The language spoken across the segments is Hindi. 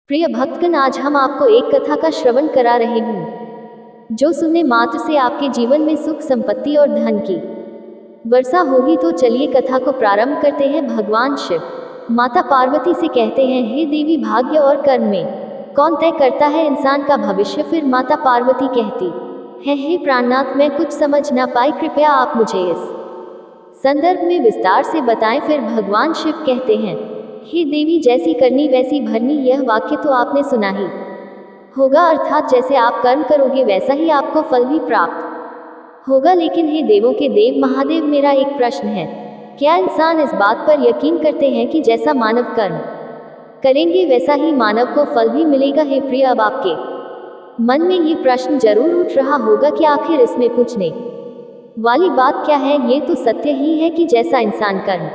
प्रिय भक्तगण, आज हम आपको एक कथा का श्रवण करा रहे हैं जो सुनने मात्र से आपके जीवन में सुख, संपत्ति और धन की वर्षा होगी। तो चलिए कथा को प्रारंभ करते हैं। भगवान शिव माता पार्वती से कहते हैं, हे देवी, भाग्य और कर्म में कौन तय करता है इंसान का भविष्य। फिर माता पार्वती कहती है, हे प्राणनाथ, मैं कुछ समझ ना पाई, कृपया आप मुझे इस संदर्भ में विस्तार से बताएं। फिर भगवान शिव कहते हैं, हे देवी, जैसी करनी वैसी भरनी, यह वाक्य तो आपने सुना ही होगा। अर्थात जैसे आप कर्म करोगे वैसा ही आपको फल भी प्राप्त होगा। लेकिन हे देवों के देव महादेव, मेरा एक प्रश्न है, क्या इंसान इस बात पर यकीन करते हैं कि जैसा मानव कर्म करेंगे वैसा ही मानव को फल भी मिलेगा। हे प्रिय, अब आपके मन में ये प्रश्न जरूर उठ रहा होगा कि आखिर इसमें पूछने वाली बात क्या है। ये तो सत्य ही है कि जैसा इंसान कर्म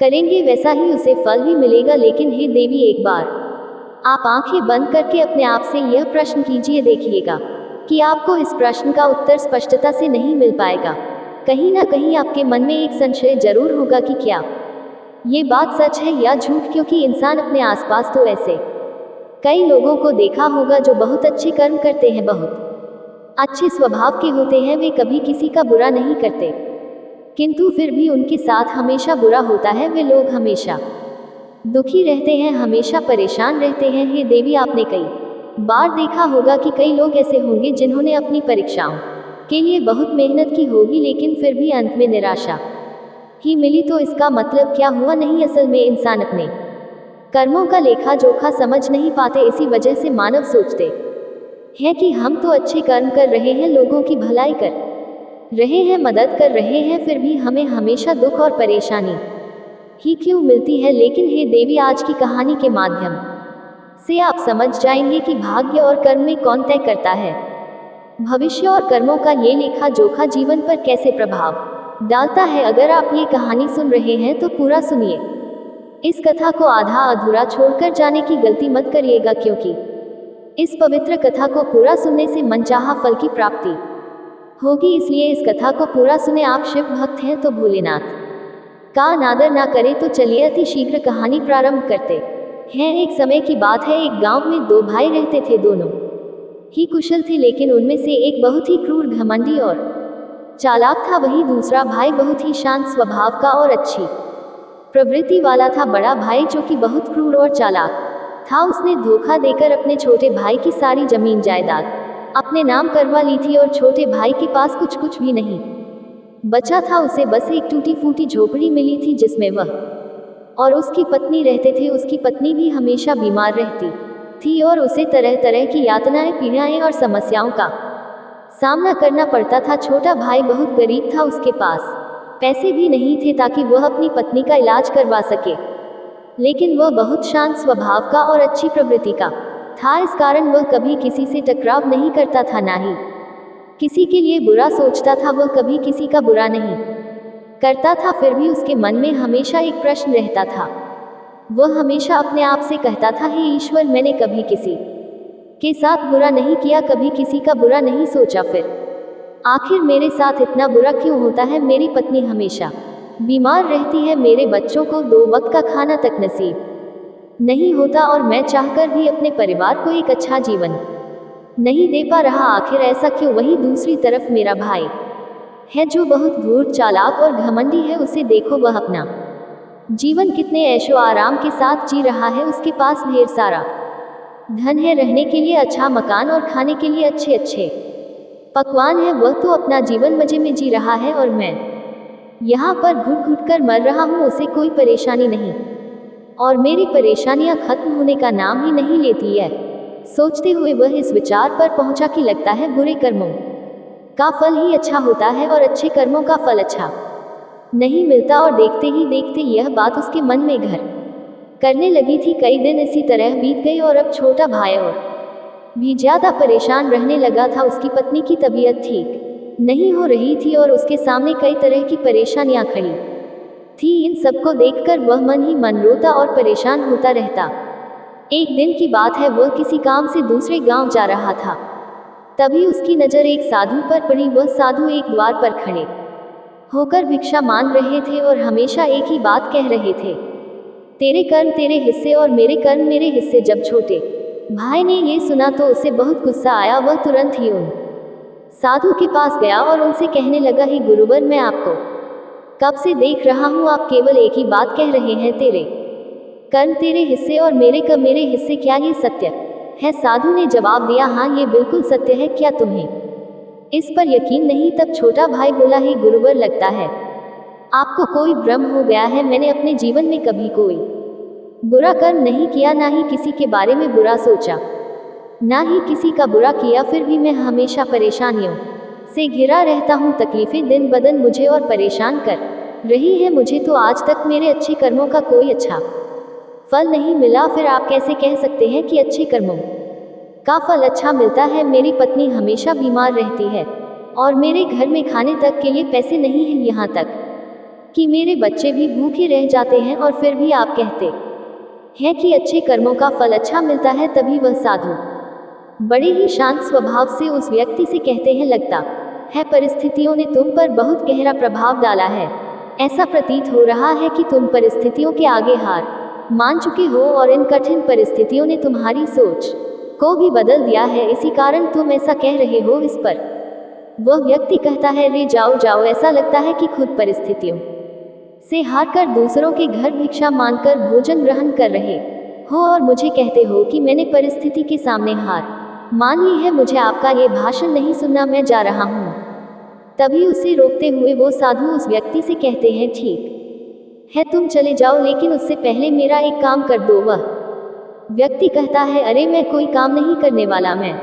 करेंगे वैसा ही उसे फल भी मिलेगा। लेकिन हे देवी, एक बार आप आंखें बंद करके अपने आप से यह प्रश्न कीजिए, देखिएगा कि आपको इस प्रश्न का उत्तर स्पष्टता से नहीं मिल पाएगा। कहीं ना कहीं आपके मन में एक संशय जरूर होगा कि क्या ये बात सच है या झूठ, क्योंकि इंसान अपने आसपास तो ऐसे कई लोगों को देखा होगा जो बहुत अच्छे कर्म करते हैं, बहुत अच्छे स्वभाव के होते हैं, वे कभी किसी का बुरा नहीं करते, किंतु फिर भी उनके साथ हमेशा बुरा होता है। वे लोग हमेशा दुखी रहते हैं, हमेशा परेशान रहते हैं। हे देवी, आपने कई बार देखा होगा कि कई लोग ऐसे होंगे जिन्होंने अपनी परीक्षाओं के लिए बहुत मेहनत की होगी, लेकिन फिर भी अंत में निराशा ही मिली। तो इसका मतलब क्या हुआ? नहीं, असल में इंसान अपने कर्मों का लेखा जोखा समझ नहीं पाते। इसी वजह से मानव सोचते हैं कि हम तो अच्छे कर्म कर रहे हैं, लोगों की भलाई कर रहे हैं, मदद कर रहे हैं, फिर भी हमें हमेशा दुख और परेशानी ही क्यों मिलती है। लेकिन हे देवी, आज की कहानी के माध्यम से आप समझ जाएंगे कि भाग्य और कर्म में कौन तय करता है भविष्य, और कर्मों का ये लेखा जोखा जीवन पर कैसे प्रभाव डालता है। अगर आप ये कहानी सुन रहे हैं तो पूरा सुनिए, इस कथा को आधा अधूरा छोड़कर जाने की गलती मत करिएगा, क्योंकि इस पवित्र कथा को पूरा सुनने से मनचाहा फल की प्राप्ति होगी। इसलिए इस कथा को पूरा सुने। आप शिव भक्त हैं तो भोलेनाथ का अनादर ना करें। तो चलिए अति शीघ्र कहानी प्रारंभ करते हैं। एक समय की बात है, एक गांव में दो भाई रहते थे। दोनों ही कुशल थे, लेकिन उनमें से एक बहुत ही क्रूर, घमंडी और चालाक था। वहीं दूसरा भाई बहुत ही शांत स्वभाव का और अच्छी प्रवृत्ति वाला था। बड़ा भाई, जो कि बहुत क्रूर और चालाक था, उसने धोखा देकर अपने छोटे भाई की सारी जमीन जायदाद अपने नाम करवा ली थी, और छोटे भाई के पास कुछ भी नहीं बचा था। उसे बस एक टूटी फूटी झोपड़ी मिली थी जिसमें वह और उसकी पत्नी रहते थे। उसकी पत्नी भी हमेशा बीमार रहती थी और उसे तरह तरह की यातनाएं, पीड़ाएं और समस्याओं का सामना करना पड़ता था। छोटा भाई बहुत गरीब था, उसके पास पैसे भी नहीं थे ताकि वह अपनी पत्नी का इलाज करवा सके, लेकिन वह बहुत शांत स्वभाव का और अच्छी प्रवृत्ति का था। इस कारण वह कभी किसी से टकराव नहीं करता था, ना ही किसी के लिए बुरा सोचता था। वह कभी किसी का बुरा नहीं करता था। फिर भी उसके मन में हमेशा एक प्रश्न रहता था। वह हमेशा अपने आप से कहता था, हे ईश्वर, मैंने कभी किसी के साथ बुरा नहीं किया, कभी किसी का बुरा नहीं सोचा, फिर आखिर मेरे साथ इतना बुरा क्यों होता है। मेरी पत्नी हमेशा बीमार रहती है, मेरे बच्चों को 2 वक्त का खाना तक नसीब नहीं होता, और मैं चाहकर भी अपने परिवार को एक अच्छा जीवन नहीं दे पा रहा। आखिर ऐसा क्यों? वहीं दूसरी तरफ मेरा भाई है जो बहुत धूर्त, चालाक और घमंडी है। उसे देखो, वह अपना जीवन कितने ऐशो आराम के साथ जी रहा है। उसके पास ढेर सारा धन है, रहने के लिए अच्छा मकान और खाने के लिए अच्छे अच्छे पकवान है। वह तो अपना जीवन मजे में जी रहा है, और मैं यहाँ पर घुट घुट कर मर रहा हूँ। उसे कोई परेशानी नहीं, और मेरी परेशानियां खत्म होने का नाम ही नहीं लेती है। सोचते हुए वह इस विचार पर पहुंचा कि लगता है बुरे कर्मों का फल ही अच्छा होता है और अच्छे कर्मों का फल अच्छा नहीं मिलता। और देखते ही देखते यह बात उसके मन में घर करने लगी थी। कई दिन इसी तरह बीत गए, और अब छोटा भाई और भी ज्यादा परेशान रहने लगा था। उसकी पत्नी की तबीयत ठीक नहीं हो रही थी और उसके सामने कई तरह की परेशानियां खड़ी थी। इन सबको देखकर वह मन ही मन रोता और परेशान होता रहता। एक दिन की बात है, वह किसी काम से दूसरे गांव जा रहा था। तभी उसकी नज़र एक साधु पर पड़ी। वह साधु एक द्वार पर खड़े होकर भिक्षा मांग रहे थे और हमेशा एक ही बात कह रहे थे, तेरे कर्म तेरे हिस्से और मेरे कर्म मेरे हिस्से। जब छोटे भाई ने ये सुना तो उसे बहुत गुस्सा आया। वह तुरंत ही उन साधु के पास गया और उनसे कहने लगा, ही गुरुवर, मैं आपको कब से देख रहा हूँ, आप केवल एक ही बात कह रहे हैं, तेरे कर्म तेरे हिस्से और मेरे कर्म मेरे हिस्से। क्या ये सत्य है? साधु ने जवाब दिया, हाँ ये बिल्कुल सत्य है। क्या तुम्हें इस पर यकीन नहीं? तब छोटा भाई बोला, ही गुरुवर, लगता है आपको कोई भ्रम हो गया है। मैंने अपने जीवन में कभी कोई बुरा कर्म नहीं किया, ना ही किसी के बारे में बुरा सोचा, ना ही किसी का बुरा किया। फिर भी मैं हमेशा परेशानियों से घिरा रहता हूँ। तकलीफें दिन ब दिन मुझे और परेशान कर रही है। मुझे तो आज तक मेरे अच्छे कर्मों का कोई अच्छा फल नहीं मिला। फिर आप कैसे कह सकते हैं कि अच्छे कर्मों का फल अच्छा मिलता है? मेरी पत्नी हमेशा बीमार रहती है और मेरे घर में खाने तक के लिए पैसे नहीं हैं, यहाँ तक कि मेरे बच्चे भी भूखे रह जाते हैं, और फिर भी आप कहते हैं कि अच्छे कर्मों का फल अच्छा मिलता है। तभी वह साधु बड़े ही शांत स्वभाव से उस व्यक्ति से कहते हैं, लगता है परिस्थितियों ने तुम पर बहुत गहरा प्रभाव डाला है। ऐसा प्रतीत हो रहा है कि तुम परिस्थितियों के आगे हार मान चुके हो और इन कठिन परिस्थितियों ने तुम्हारी सोच को भी बदल दिया है, इसी कारण तुम ऐसा कह रहे हो। इस पर वह व्यक्ति कहता है, रे जाओ जाओ, ऐसा लगता है कि खुद परिस्थितियों से हारकर दूसरों के घर भिक्षा मांगकर भोजन ग्रहण कर रहे हो और मुझे कहते हो कि मैंने परिस्थिति के सामने हार मान ली है। मुझे आपका ये भाषण नहीं सुनना, मैं जा रहा हूँ। तभी उसे रोकते हुए वो साधु उस व्यक्ति से कहते हैं, ठीक है तुम चले जाओ, लेकिन उससे पहले मेरा एक काम कर दो। वह व्यक्ति कहता है, अरे मैं कोई काम नहीं करने वाला, मैं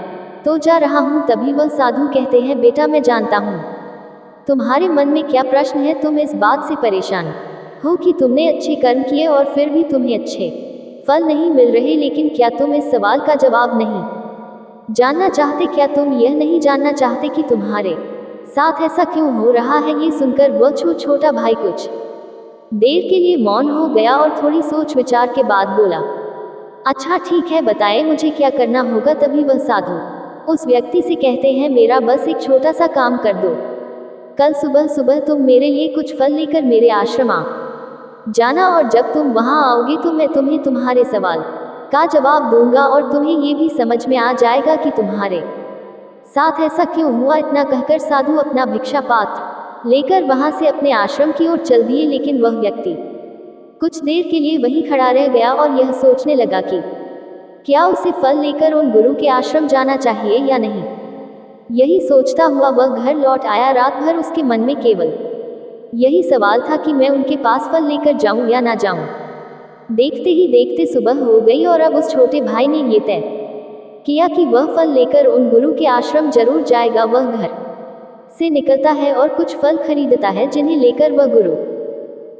तो जा रहा हूँ। तभी वह साधु कहते हैं, बेटा मैं जानता हूँ तुम्हारे मन में क्या प्रश्न है। तुम इस बात से परेशान हो कि तुमने अच्छे कर्म किए और फिर भी तुम्हें अच्छे फल नहीं मिल रहे। लेकिन क्या तुम इस सवाल का जवाब नहीं जानना चाहते? क्या तुम यह नहीं जानना चाहते कि तुम्हारे साथ ऐसा क्यों हो रहा है? ये सुनकर वह छोटा भाई कुछ देर के लिए मौन हो गया और थोड़ी सोच विचार के बाद बोला, अच्छा ठीक है, बताएं मुझे क्या करना होगा। तभी वह साधु उस व्यक्ति से कहते हैं, मेरा बस एक छोटा सा काम कर दो। कल सुबह सुबह तुम मेरे लिए कुछ फल लेकर मेरे आश्रम आ जाना, और जब तुम वहां आओगे तो मैं तुम्हें तुम्हारे सवाल का जवाब दूंगा और तुम्हें ये भी समझ में आ जाएगा कि तुम्हारे साथ ऐसा क्यों हुआ। इतना कहकर साधु अपना भिक्षा पात्र लेकर वहां से अपने आश्रम की ओर चल दिए। लेकिन वह व्यक्ति कुछ देर के लिए वहीं खड़ा रह गया और यह सोचने लगा कि क्या उसे फल लेकर उन गुरु के आश्रम जाना चाहिए या नहीं। यही सोचता हुआ वह घर लौट आया। रात भर उसके मन में केवल यही सवाल था कि मैं उनके पास फल लेकर जाऊं या ना जाऊं। देखते ही देखते सुबह हो गई और अब उस छोटे भाई ने ये तय किया कि वह फल लेकर उन गुरु के आश्रम जरूर जाएगा। वह घर से निकलता है और कुछ फल खरीदता है, जिन्हें लेकर वह गुरु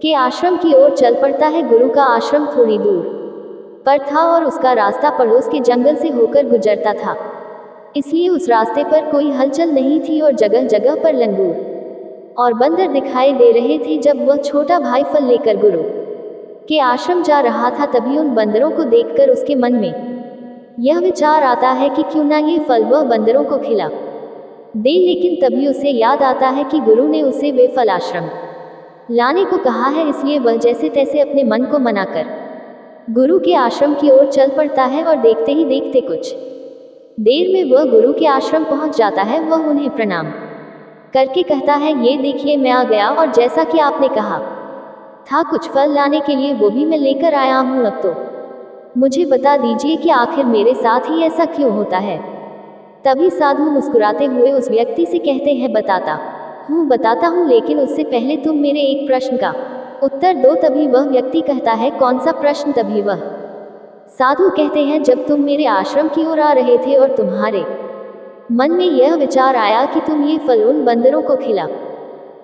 के आश्रम की ओर चल पड़ता है। गुरु का आश्रम थोड़ी दूर पर था और उसका रास्ता पड़ोस के जंगल से होकर गुजरता था, इसलिए उस रास्ते पर कोई हलचल नहीं थी और जगह जगह पर लंगूर और बंदर दिखाई दे रहे थे। जब वह छोटा भाई फल लेकर गुरु के आश्रम जा रहा था, तभी उन बंदरों को देखकर उसके मन में यह विचार आता है कि क्यों ना ये फल वह बंदरों को खिला दे। लेकिन तभी उसे याद आता है कि गुरु ने उसे वे फल आश्रम लाने को कहा है, इसलिए वह जैसे तैसे अपने मन को मनाकर गुरु के आश्रम की ओर चल पड़ता है। और देखते ही देखते कुछ देर में वह गुरु के आश्रम पहुंच जाता है। वह उन्हें प्रणाम करके कहता है, ये देखिए मैं आ गया, और जैसा कि आपने कहा था कुछ फल लाने के लिए, वो भी मैं लेकर आया हूँ। अब तो मुझे बता दीजिए कि आखिर मेरे साथ ही ऐसा क्यों होता है। तभी साधु मुस्कुराते हुए उस व्यक्ति से कहते हैं, बताता हूँ, लेकिन उससे पहले तुम मेरे एक प्रश्न का उत्तर दो। तभी वह व्यक्ति कहता है, कौन सा प्रश्न। तभी वह साधु कहते हैं, जब तुम मेरे आश्रम की ओर आ रहे थे और तुम्हारे मन में यह विचार आया कि तुम ये फल उन बंदरों को खिला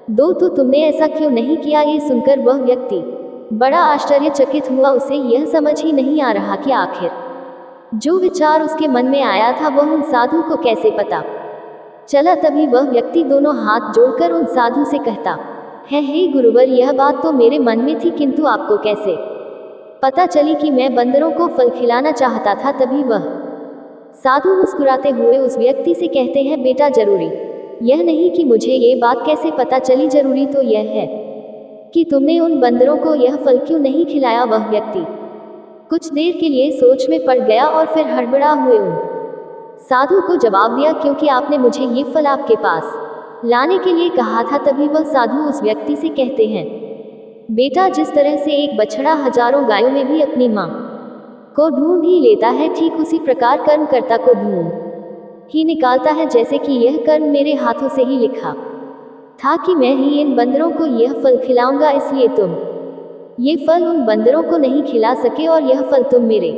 दो, तो तुमने ऐसा क्यों नहीं किया। ये सुनकर वह व्यक्ति बड़ा आश्चर्यचकित हुआ। उसे यह समझ ही नहीं आ रहा कि आखिर जो विचार उसके मन में आया था वह उन साधु को कैसे पता चला। तभी वह व्यक्ति दोनों हाथ जोड़कर उन साधु से कहता है, हे गुरुवर, यह बात तो मेरे मन में थी, किंतु आपको कैसे पता चली कि मैं बंदरों को फल खिलाना चाहता था। तभी वह साधु मुस्कुराते हुए उस व्यक्ति से कहते हैं, बेटा, जरूरी यह नहीं कि मुझे ये बात कैसे पता चली, जरूरी तो यह है कि तुमने उन बंदरों को यह फल क्यों नहीं खिलाया। वह व्यक्ति कुछ देर के लिए सोच में पड़ गया और फिर हड़बड़ा हुए उन साधु को जवाब दिया, क्योंकि आपने मुझे ये फल आपके पास लाने के लिए कहा था। तभी वह साधु उस व्यक्ति से कहते हैं, बेटा, जिस तरह से एक बछड़ा हजारों गायों में भी अपनी माँ को ढूंढ ही लेता है, ठीक उसी प्रकार कर्मकर्ता को ढूंढ ही निकालता है। जैसे कि यह कर्म मेरे हाथों से ही लिखा था कि मैं ही इन बंदरों को यह फल खिलाऊंगा, इसलिए तुम ये फल उन बंदरों को नहीं खिला सके और यह फल तुम मेरे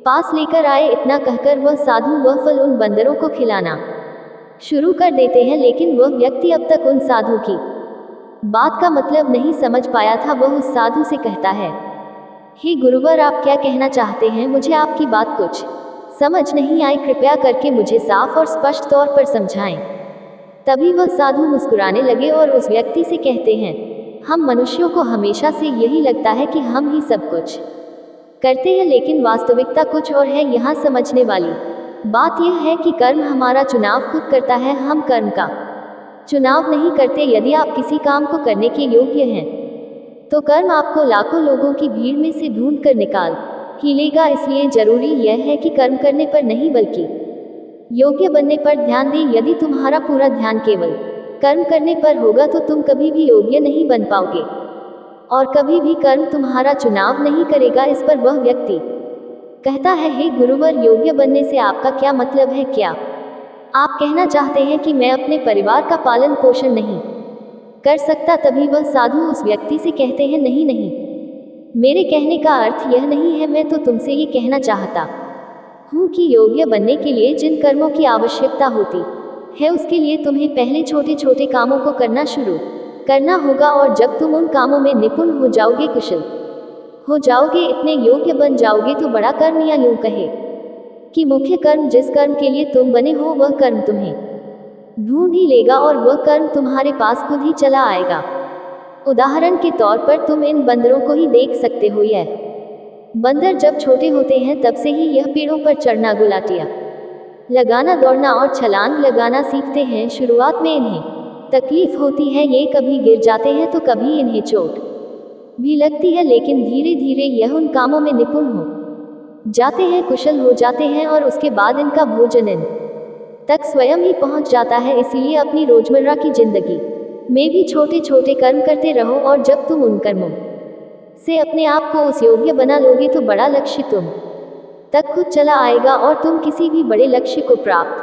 पास लेकर आए। इतना कहकर वह साधु वह फल उन बंदरों को खिलाना शुरू कर देते हैं, लेकिन वह व्यक्ति अब तक उन साधु की बात का मतलब नहीं समझ पाया था। वह उस साधु से कहता है, हे गुरुवर, आप क्या कहना चाहते हैं? मुझे आपकी बात कुछ समझ नहीं आई, कृपया करके मुझे साफ और स्पष्ट तौर पर समझाएं। तभी वह साधु मुस्कुराने लगे और उस व्यक्ति से कहते हैं, हम मनुष्यों को हमेशा से यही लगता है कि हम ही सब कुछ करते हैं, लेकिन वास्तविकता कुछ और है। यहाँ समझने वाली बात यह है कि कर्म हमारा चुनाव खुद करता है, हम कर्म का चुनाव नहीं करते। यदि आप किसी काम को करने के योग्य हैं तो कर्म आपको लाखों लोगों की भीड़ में से ढूंढ कर निकाल ही लेगा। इसलिए जरूरी यह है कि कर्म करने पर नहीं बल्कि योग्य बनने पर ध्यान दें। यदि तुम्हारा पूरा ध्यान केवल कर्म करने पर होगा तो तुम कभी भी योग्य नहीं बन पाओगे और कभी भी कर्म तुम्हारा चुनाव नहीं करेगा। इस पर वह व्यक्ति कहता है, हे गुरुवर, योग्य बनने से आपका क्या मतलब है? क्या आप कहना चाहते हैं कि मैं अपने परिवार का पालन पोषण नहीं कर सकता? तभी वह साधु उस व्यक्ति से कहते हैं, नहीं नहीं, मेरे कहने का अर्थ यह नहीं है। मैं तो तुमसे ये कहना चाहता हूँ कि योग्य बनने के लिए जिन कर्मों की आवश्यकता होती है उसके लिए तुम्हें पहले छोटे छोटे कामों को करना शुरू करना होगा, और जब तुम उन कामों में निपुण हो जाओगे, कुशल हो जाओगे, इतने योग्य बन जाओगे तो बड़ा कर्म, या यूं कहे कि मुख्य कर्म, जिस कर्म के लिए तुम बने हो, वह कर्म तुम्हें ढूंढ ही लेगा और वह कर्म तुम्हारे पास खुद ही चला आएगा। उदाहरण के तौर पर तुम इन बंदरों को ही देख सकते हो। यह बंदर जब छोटे होते हैं तब से ही यह पेड़ों पर चढ़ना, गुलाटियां लगाना, दौड़ना और छलांग लगाना सीखते हैं। शुरुआत में इन्हें तकलीफ होती है, ये कभी गिर जाते हैं तो कभी इन्हें चोट भी लगती है, लेकिन धीरे धीरे यह उन कामों में निपुण हो जाते हैं, कुशल हो जाते हैं और उसके बाद इनका भोजन इन तक स्वयं ही पहुंच जाता है। इसीलिए अपनी रोजमर्रा की जिंदगी में भी छोटे छोटे कर्म करते रहो, और जब तुम उन कर्मों से अपने आप को उस योग्य बना लोगे तो बड़ा लक्ष्य तुम तक खुद चला आएगा और तुम किसी भी बड़े लक्ष्य को प्राप्त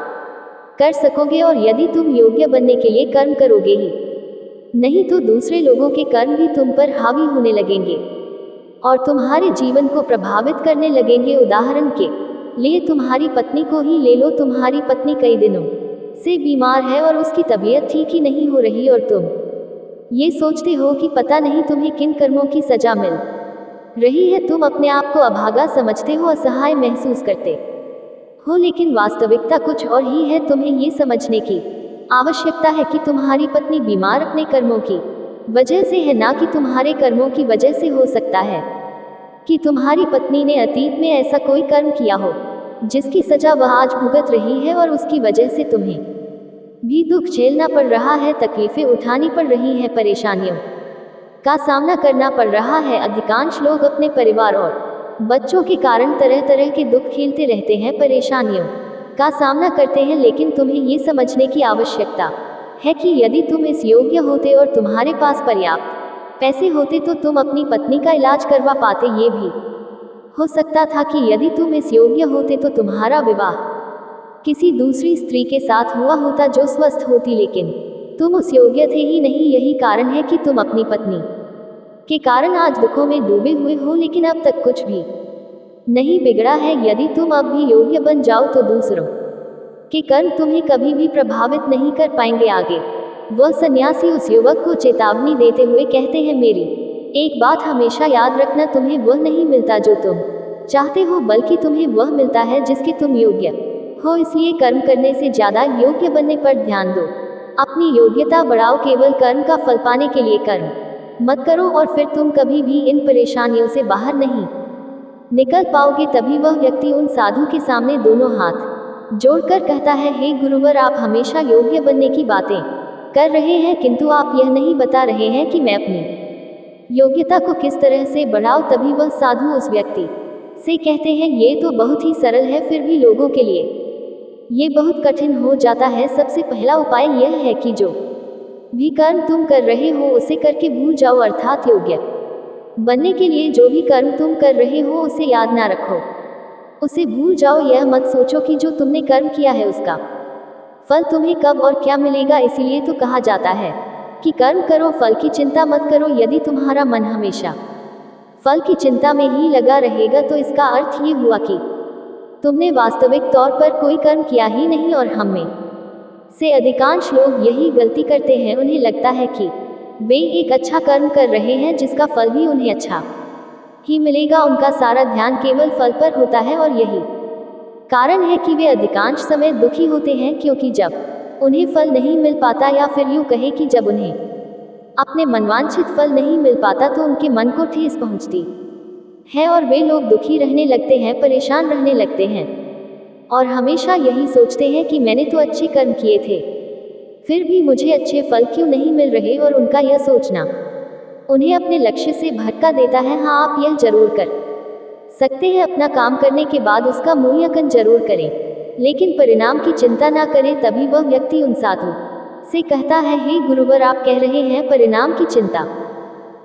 कर सकोगे। और यदि तुम योग्य बनने के लिए कर्म करोगे ही नहीं तो दूसरे लोगों के कर्म भी तुम पर हावी होने लगेंगे और तुम्हारे जीवन को प्रभावित करने लगेंगे। उदाहरण के लिए तुम्हारी पत्नी को ही ले लो। तुम्हारी पत्नी कई दिनों से बीमार है और उसकी तबीयत ठीक ही नहीं हो रही, और तुम ये सोचते हो कि पता नहीं तुम्हें किन कर्मों की सजा मिल रही है। तुम अपने आप को अभागा समझते हो, असहाय महसूस करते हो, लेकिन वास्तविकता कुछ और ही है। तुम्हें ये समझने की आवश्यकता है कि तुम्हारी पत्नी बीमार अपने कर्मों की वजह से है, ना कि तुम्हारे कर्मों की वजह से। हो सकता है कि तुम्हारी पत्नी ने अतीत में ऐसा कोई कर्म किया हो जिसकी सजा वह आज भुगत रही है और उसकी वजह से तुम्हें भी दुख झेलना पड़ रहा है, तकलीफें उठानी पड़ रही हैं, परेशानियों का सामना करना पड़ रहा है। अधिकांश लोग अपने परिवार और बच्चों के कारण तरह तरह के दुख झेलते रहते हैं, परेशानियों का सामना करते हैं, लेकिन तुम्हें ये समझने की आवश्यकता है कि यदि तुम इस योग्य होते और तुम्हारे पास पर्याप्त पैसे होते तो तुम अपनी पत्नी का इलाज करवा पाते। ये भी हो सकता था कि यदि तुम इस योग्य होते तो तुम्हारा विवाह किसी दूसरी स्त्री के साथ हुआ होता जो स्वस्थ होती, लेकिन तुम उस योग्य थे ही नहीं। यही कारण है कि तुम अपनी पत्नी के कारण आज दुखों में डूबे हुए हो, लेकिन अब तक कुछ भी नहीं बिगड़ा है। यदि तुम अब भी योग्य बन जाओ तो दूसरों के कर्म तुम्हें कभी भी प्रभावित नहीं कर पाएंगे। आगे वह सन्यासी उस युवक को चेतावनी देते हुए कहते हैं, मेरी एक बात हमेशा याद रखना, तुम्हें वह नहीं मिलता जो तुम चाहते हो, बल्कि तुम्हें वह मिलता है जिसके तुम योग्य हो। इसलिए कर्म करने से ज्यादा योग्य बनने पर ध्यान दो। अपनी योग्यता बढ़ाओ, केवल कर्म का फल पाने के लिए कर्म मत करो और फिर तुम कभी भी इन परेशानियों से बाहर नहीं निकल पाओगे। तभी वह व्यक्ति उन साधु के सामने दोनों हाथ जोड़कर कहता है, हे गुरुवर, आप हमेशा योग्य बनने की बातें कर रहे हैं, किंतु आप यह नहीं बता रहे हैं कि मैं अपनी योग्यता को किस तरह से बढ़ाओ। तभी वह साधु उस व्यक्ति से कहते हैं, ये तो बहुत ही सरल है, फिर भी लोगों के लिए ये बहुत कठिन हो जाता है। सबसे पहला उपाय यह है कि जो भी कर्म तुम कर रहे हो उसे करके भूल जाओ, अर्थात योग्य बनने के लिए जो भी कर्म तुम कर रहे हो उसे याद ना रखो, उसे भूल जाओ। यह मत सोचो कि जो तुमने कर्म किया है उसका फल तुम्हें कब और क्या मिलेगा। इसीलिए तो कहा जाता है कि कर्म करो, फल की चिंता मत करो। यदि तुम्हारा मन हमेशा फल की चिंता में ही लगा रहेगा तो इसका अर्थ ये हुआ कि तुमने वास्तविक तौर पर कोई कर्म किया ही नहीं। और हम में से अधिकांश लोग यही गलती करते हैं। उन्हें लगता है कि वे एक अच्छा कर्म कर रहे हैं जिसका फल भी उन्हें अच्छा ही मिलेगा। उनका सारा ध्यान केवल फल पर होता है और यही कारण है कि वे अधिकांश समय दुखी होते हैं, क्योंकि जब उन्हें फल नहीं मिल पाता, या फिर यूँ कहे कि जब उन्हें अपने मनवांछित फल नहीं मिल पाता तो उनके मन को ठेस पहुंचती है और वे लोग दुखी रहने लगते हैं, परेशान रहने लगते हैं और हमेशा यही सोचते हैं कि मैंने तो अच्छे कर्म किए थे, फिर भी मुझे अच्छे फल क्यों नहीं मिल रहे। और उनका यह सोचना उन्हें अपने लक्ष्य से भटका देता है। हाँ, आप यह जरूर कर सकते हैं, अपना काम करने के बाद उसका मूल्यांकन जरूर करें, लेकिन परिणाम की चिंता ना करें। तभी वह व्यक्ति उन साधु से कहता है, हे गुरुवर, आप कह रहे हैं परिणाम की चिंता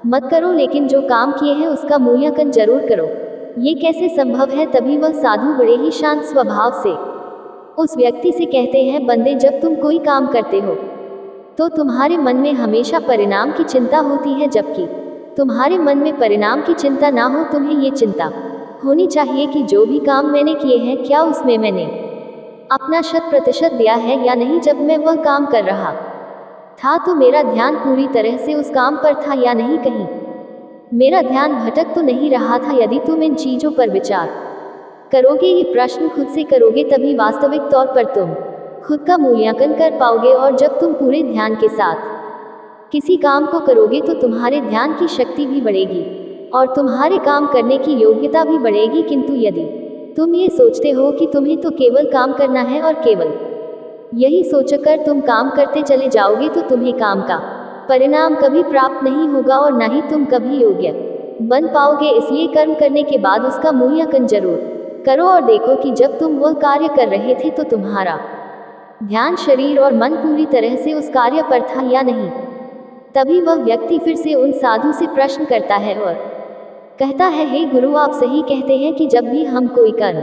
मत करो, लेकिन जो काम किए हैं उसका मूल्यांकन जरूर करो। ये कैसे संभव है। तभी वह साधु बड़े ही शांत स्वभाव से उस व्यक्ति से कहते हैं, बंदे, जब तुम कोई काम करते हो तो तुम्हारे मन में हमेशा परिणाम की चिंता होती है, जबकि तुम्हारे मन में परिणाम की चिंता ना हो। तुम्हें ये चिंता होनी चाहिए कि जो भी काम मैंने किए हैं, क्या उसमें मैंने अपना 100% दिया है या नहीं। जब मैं वह काम कर रहा था तो मेरा ध्यान पूरी तरह से उस काम पर था या नहीं, कहीं मेरा ध्यान भटक तो नहीं रहा था। यदि तुम इन चीज़ों पर विचार करोगे, ये प्रश्न खुद से करोगे, तभी वास्तविक तौर पर तुम खुद का मूल्यांकन कर पाओगे। और जब तुम पूरे ध्यान के साथ किसी काम को करोगे तो तुम्हारे ध्यान की शक्ति भी बढ़ेगी और तुम्हारे काम करने की योग्यता भी बढ़ेगी। किंतु यदि तुम ये सोचते हो कि तुम्हें तो केवल काम करना है और केवल यही सोचकर तुम काम करते चले जाओगे तो तुम्हें काम का परिणाम कभी प्राप्त नहीं होगा और ना ही तुम कभी योग्य बन पाओगे। इसलिए कर्म करने के बाद उसका मूल्यांकन जरूर करो और देखो कि जब तुम वह कार्य कर रहे थे तो तुम्हारा ध्यान, शरीर और मन पूरी तरह से उस कार्य पर था या नहीं। तभी वह व्यक्ति फिर से उन साधु से प्रश्न करता है और कहता है, हे गुरु, आप सही कहते हैं कि जब भी हम कोई कर्म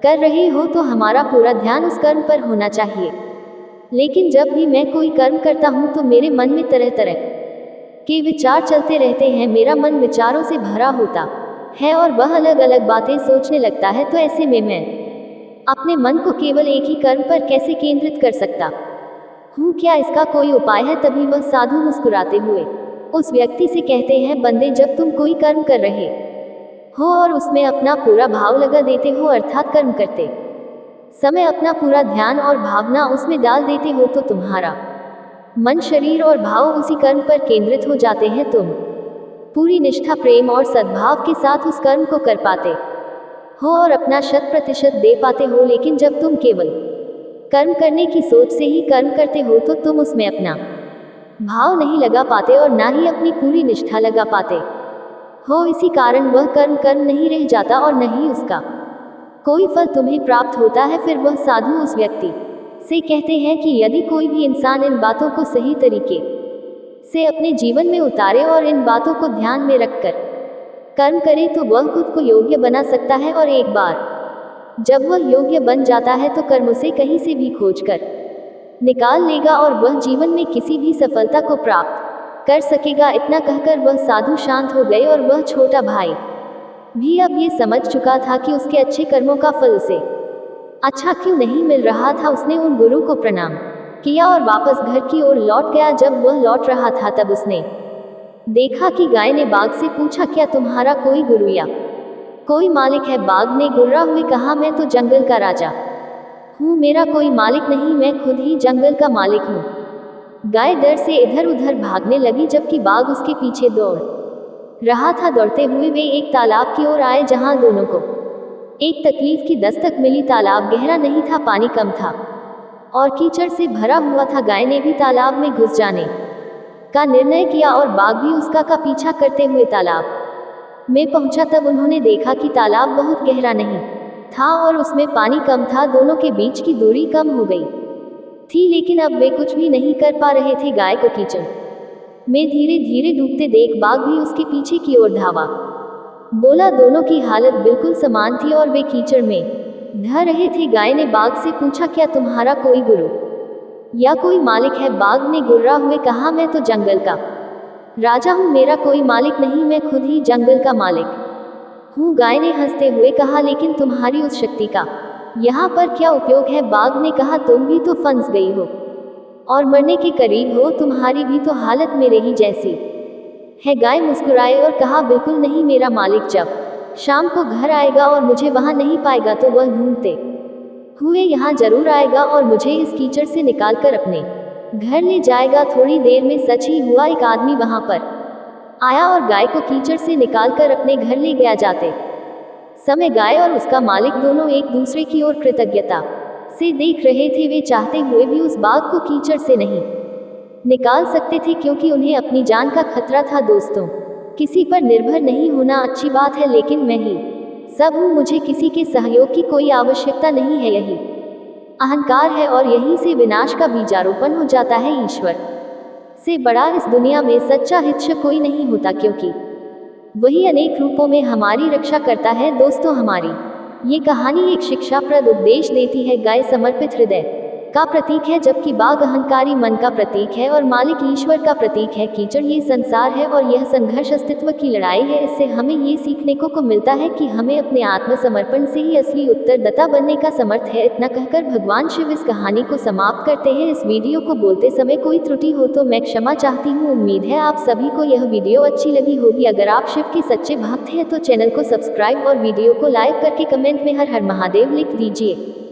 कर रहे हो तो हमारा पूरा ध्यान उस कर्म पर होना चाहिए, लेकिन जब भी मैं कोई कर्म करता हूँ तो मेरे मन में तरह तरह के विचार चलते रहते हैं। मेरा मन विचारों से भरा होता है और वह अलग अलग बातें सोचने लगता है। तो ऐसे में मैं अपने मन को केवल एक ही कर्म पर कैसे केंद्रित कर सकता हूँ, क्या इसका कोई उपाय है। तभी वह साधु मुस्कुराते हुए उस व्यक्ति से कहते हैं, बंदे, जब तुम कोई कर्म कर रहे हो और उसमें अपना पूरा भाव लगा देते हो, अर्थात कर्म करते समय अपना पूरा ध्यान और भावना उसमें डाल देते हो, तो तुम्हारा मन, शरीर और भाव उसी कर्म पर केंद्रित हो जाते हैं। तुम पूरी निष्ठा, प्रेम और सद्भाव के साथ उस कर्म को कर पाते हो और अपना 100% दे पाते हो। लेकिन जब तुम केवल कर्म करने की सोच से ही कर्म करते हो तो तुम उसमें अपना भाव नहीं लगा पाते और ना ही अपनी पूरी निष्ठा लगा पाते हो। इसी कारण वह कर्म नहीं रह जाता और न ही उसका कोई फल तुम्हें प्राप्त होता है। फिर वह साधु उस व्यक्ति से कहते हैं कि यदि कोई भी इंसान इन बातों को सही तरीके से अपने जीवन में उतारे और इन बातों को ध्यान में रखकर कर्म करे तो वह खुद को योग्य बना सकता है। और एक बार जब वह योग्य बन जाता है तो कर्म उसे कहीं से भी खोज कर निकाल लेगा और वह जीवन में किसी भी सफलता को प्राप्त कर सकेगा। इतना कहकर वह साधु शांत हो गए और वह छोटा भाई भी अब ये समझ चुका था कि उसके अच्छे कर्मों का फल उसे अच्छा क्यों नहीं मिल रहा था। उसने उन गुरु को प्रणाम किया और वापस घर की ओर लौट गया। जब वह लौट रहा था तब उसने देखा कि गाय ने बाघ से पूछा, क्या तुम्हारा कोई गुरु या कोई मालिक है। बाघ ने गुर्रा हुए कहा, मैं तो जंगल का राजा हूँ, मेरा कोई मालिक नहीं, मैं खुद ही जंगल का मालिक हूँ। गाय डर से इधर उधर भागने लगी जबकि बाघ उसके पीछे दौड़ रहा था। दौड़ते हुए वे एक तालाब की ओर आए जहाँ दोनों को एक तकलीफ की दस्तक मिली। तालाब गहरा नहीं था, पानी कम था और कीचड़ से भरा हुआ था। गाय ने भी तालाब में घुस जाने का निर्णय किया और बाघ भी उसका का पीछा करते हुए तालाब में पहुंचा। तब उन्होंने देखा कि तालाब बहुत गहरा नहीं था और उसमें पानी कम था। दोनों के बीच की दूरी कम हो गई थी, लेकिन अब वे कुछ भी नहीं कर पा रहे थे। गाय को कीचड़ में धीरे धीरे डूबते देख बाघ भी उसके पीछे की ओर धावा बोला। दोनों की हालत बिल्कुल समान थी और वे कीचड़ में ढह रहे थे। गाय ने बाघ से पूछा, क्या तुम्हारा कोई गुरु या कोई मालिक है? बाघ ने गुर्रा हुए कहा, मैं तो जंगल का राजा हूँ, मेरा कोई मालिक नहीं, मैं खुद ही जंगल का मालिक हूँ। गाय ने हंसते हुए कहा, लेकिन तुम्हारी उस शक्ति का यहाँ पर क्या उपयोग है? बाघ ने कहा, तुम भी तो फंस गई हो और मरने के करीब हो, तुम्हारी भी तो हालत मेरे ही जैसी है। गाय मुस्कुराए और कहा, बिल्कुल नहीं, मेरा मालिक जब शाम को घर आएगा और मुझे वहां नहीं पाएगा तो वह ढूंढते हुए यहाँ जरूर आएगा और मुझे इस कीचड़ से निकालकर अपने घर ले जाएगा। थोड़ी देर में सच ही हुआ, एक आदमी वहां पर आया और गाय को कीचड़ से निकालकर अपने घर ले गया। जाते समय गाय और उसका मालिक दोनों एक दूसरे की ओर कृतज्ञता से देख रहे थे। वे चाहते हुए भी उस बाघ को कीचड़ से नहीं निकाल सकते थे, क्योंकि उन्हें अपनी जान का खतरा था। दोस्तों, किसी पर निर्भर नहीं होना अच्छी बात है, लेकिन मैं ही सब हूँ, मुझे किसी के सहयोग की कोई आवश्यकता नहीं है। यही अहंकार है और यहीं से विनाश का बीजारोपण हो जाता है। ईश्वर से बड़ा इस दुनिया में सच्चा हितैषी कोई नहीं होता, क्योंकि वही अनेक रूपों में हमारी रक्षा करता है। दोस्तों, हमारी ये कहानी एक शिक्षाप्रद उपदेश देती है। गाय समर्पित हृदय का प्रतीक है, जबकि बाघ अहंकारी मन का प्रतीक है और मालिक ईश्वर का प्रतीक है। कीचड़ ये संसार है और यह संघर्ष अस्तित्व की लड़ाई है। इससे हमें ये सीखने को मिलता है कि हमें अपने आत्मसमर्पण से ही असली उत्तरदाता बनने का समर्थ है। इतना कहकर भगवान शिव इस कहानी को समाप्त करते हैं। इस वीडियो को बोलते समय कोई त्रुटि हो तो मैं क्षमा चाहती हूँ। उम्मीद है आप सभी को यह वीडियो अच्छी लगी होगी। अगर आप शिव के सच्चे भक्त हैं तो चैनल को सब्सक्राइब और वीडियो को लाइक करके कमेंट में हर हर महादेव लिख दीजिए।